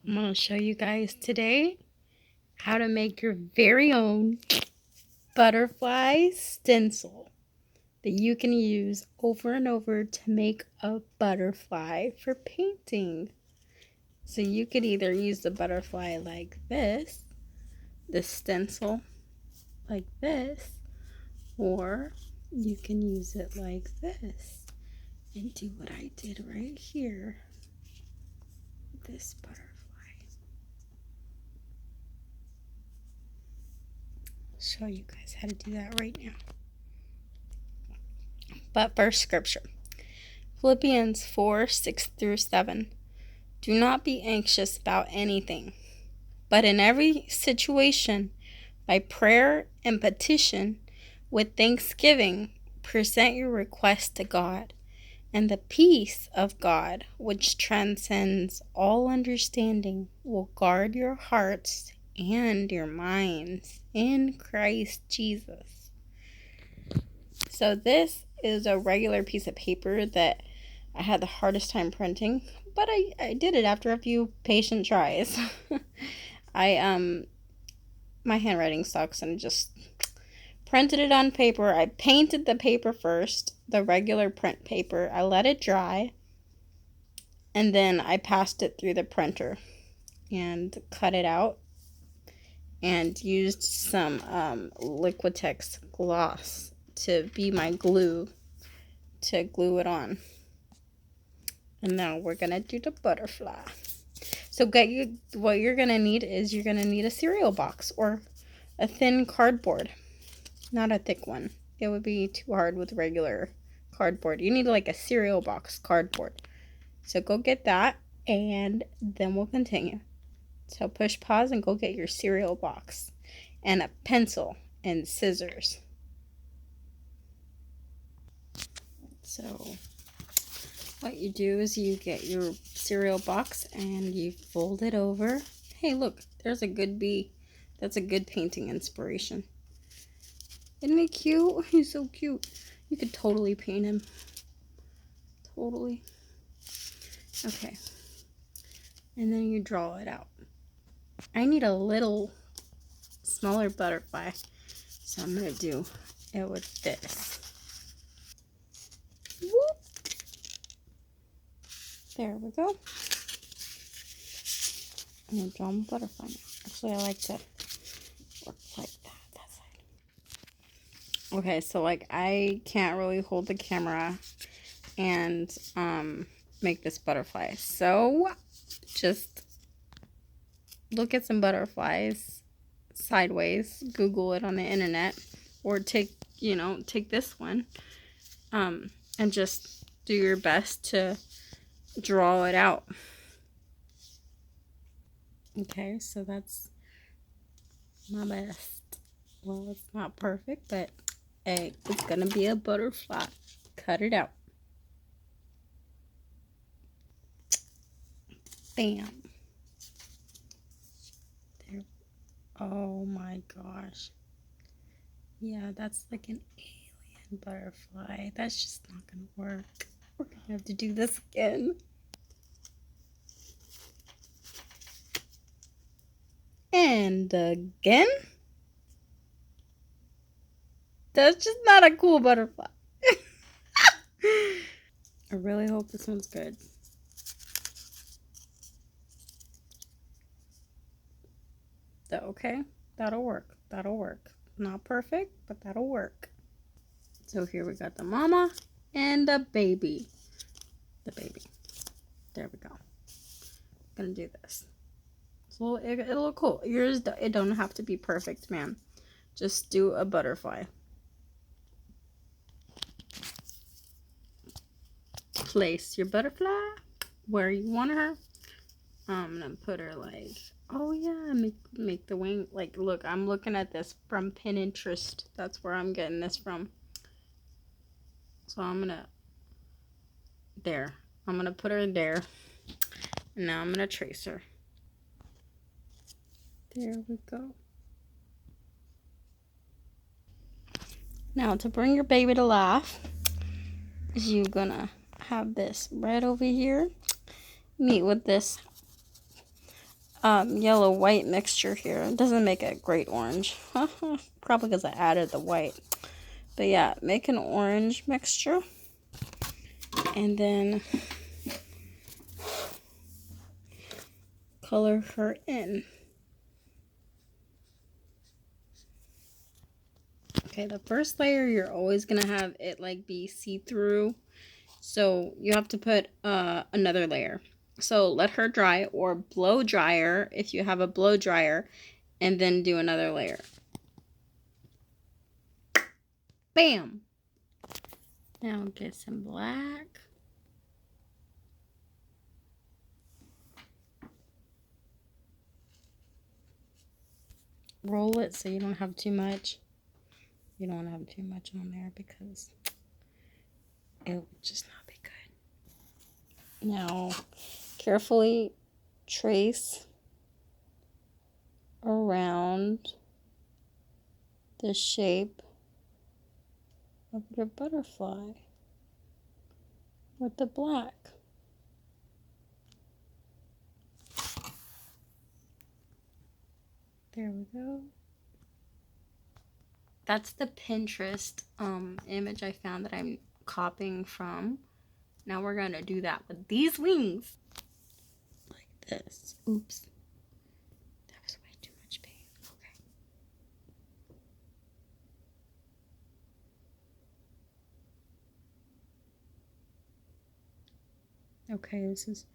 I'm going to show you guys today how to make your very own butterfly stencil that you can use over and over to make a butterfly for painting. So you could either use the butterfly like this, the stencil like this, or you can use it like this and do what I did right here with this butterfly. Show you guys how to do that right now. But first, scripture. Philippians 4:6-7. Do not be anxious about anything, but in every situation, by prayer and petition, with thanksgiving, present your requests to God, and the peace of God, which transcends all understanding, will guard your hearts and your minds in Christ Jesus. So this is a regular piece of paper that I had the hardest time printing, but I did it after a few patient tries. My handwriting sucks, and just printed it on paper. I painted the paper first, the regular print paper. I let it dry, and then I passed it through the printer and cut it out and used some Liquitex gloss to be my glue to glue it on. And now we're gonna do the butterfly. So what you're gonna need is you're gonna need a cereal box or a thin cardboard, not a thick one. It would be too hard with regular cardboard. You need like a cereal box cardboard. So go get that, and then we'll continue. So push pause and go get your cereal box and a pencil and scissors. So what you do is you get your cereal box and you fold it over. Hey, look, there's a good bee. That's a good painting inspiration. Isn't he cute? He's so cute. You could totally paint him. Totally. Okay. And then you draw it out. I need a little smaller butterfly, so I'm going to do it with this. Whoop. There we go. I'm going to draw my butterfly now. Actually, I like to work like that side. Okay, so like I can't really hold the camera and make this butterfly. So just look at some butterflies sideways, Google it on the internet, or take this one and just do your best to draw it out. Okay, so that's my best. Well, it's not perfect, but hey, it's gonna be a butterfly. Cut it out. Bam. There. Oh my gosh. Yeah, that's like an alien butterfly. That's just not gonna work. We're gonna have to do this again. And again. That's just not a cool butterfly. I really hope this one's good. Okay, that'll work. That'll work. Not perfect, but that'll work. So here we got the mama and the baby. The baby. There we go. I'm gonna do this. So it'll look cool. Yours, it don't have to be perfect, man. Just do a butterfly. Place your butterfly where you want her. I'm gonna put her like, oh yeah, make the wing. Like, look, I'm looking at this from Pinterest. That's where I'm getting this from. So I'm gonna put her there, and now I'm gonna trace her. There we go. Now to bring your baby to life, is you gonna have this right over here meet with this yellow white mixture here. It doesn't make a great orange. Probably because I added the white. But yeah, make an orange mixture. And then color her in. Okay, the first layer, you're always going to have it like be see-through. So you have to put another layer. So let her dry, or blow dryer if you have a blow dryer, and then do another layer. Bam! Now get some black. Roll it so you don't have too much. You don't want to have too much on there because it would just not be good. Now, carefully trace around the shape of your butterfly with the black. There we go. That's the Pinterest image I found that I'm copying from. Now we're gonna do that with these wings. Like this. Oops. That was way too much paint. Okay. Okay, this is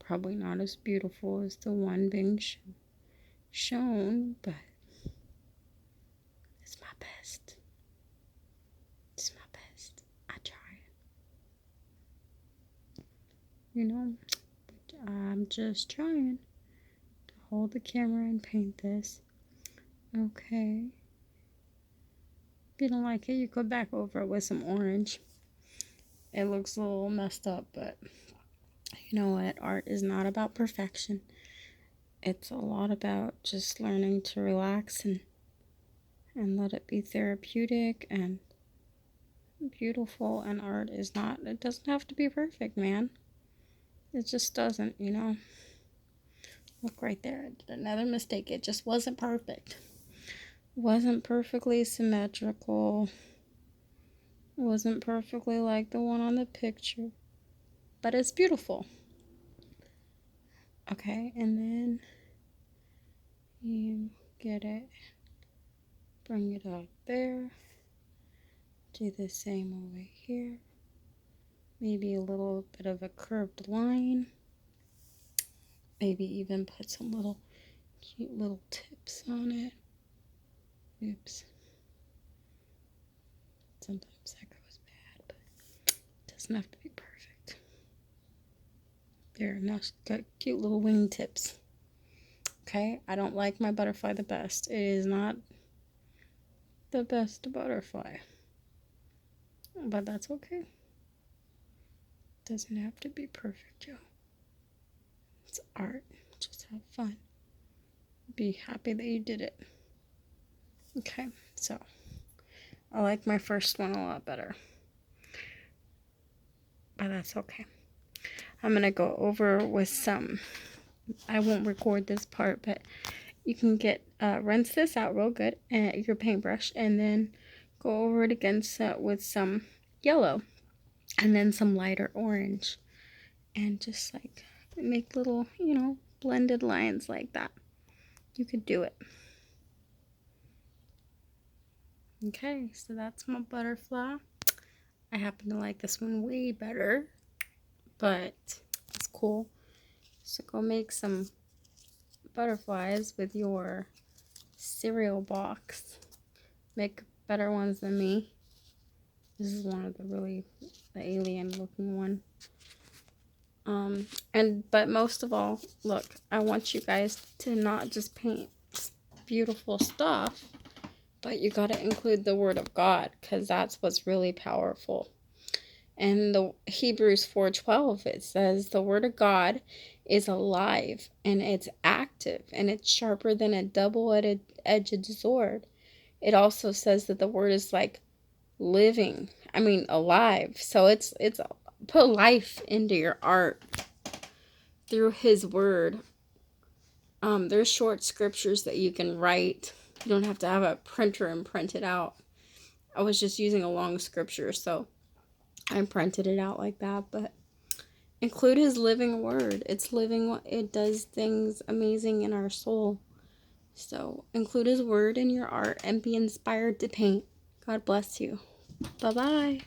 probably not as beautiful as the one being shown, but it's my best. It's my best. I try. You know, I'm just trying to hold the camera and paint this. Okay. If you don't like it, you go back over it with some orange. It looks a little messed up, but you know what? Art is not about perfection. It's a lot about just learning to relax and let it be therapeutic and beautiful. And art is not, it doesn't have to be perfect, man. It just doesn't, you know. Look right there. I did another mistake. It just wasn't perfect. It wasn't perfectly symmetrical. It wasn't perfectly like the one on the picture. But it's beautiful. Okay, and then you get it. Bring it out there. Do the same over here. Maybe a little bit of a curved line. Maybe even put some little cute little tips on it. Oops. Sometimes that goes bad, but it doesn't have to be perfect. There, now she's got cute little wing tips. Okay, I don't like my butterfly the best. It is not the best butterfly. But that's okay. Doesn't have to be perfect, Joe. It's art. Just have fun. Be happy that you did it. Okay, so I like my first one a lot better. But that's okay. I'm going to go over with some, I won't record this part, but you can rinse this out real good at your paintbrush and then go over it again with some yellow and then some lighter orange and just like make little, you know, blended lines like that. You could do it. Okay, so that's my butterfly. I happen to like this one way better, but it's cool. So go make some butterflies with your cereal box. Make better ones than me. This is one of the alien looking one. But most of all, look, I want you guys to not just paint beautiful stuff, but you got to include the Word of God, because that's what's really powerful. And the Hebrews 4:12, it says the Word of God is alive and it's active and it's sharper than a double-edged sword. It also says that the Word is like living, alive. So it's put life into your art through His Word. There's short scriptures that you can write. You don't have to have a printer and print it out. I was just using a long scripture, so I printed it out like that. But include his living word. It's living. It does things amazing in our soul. So include his word in your art and be inspired to paint. God bless you. Bye-bye.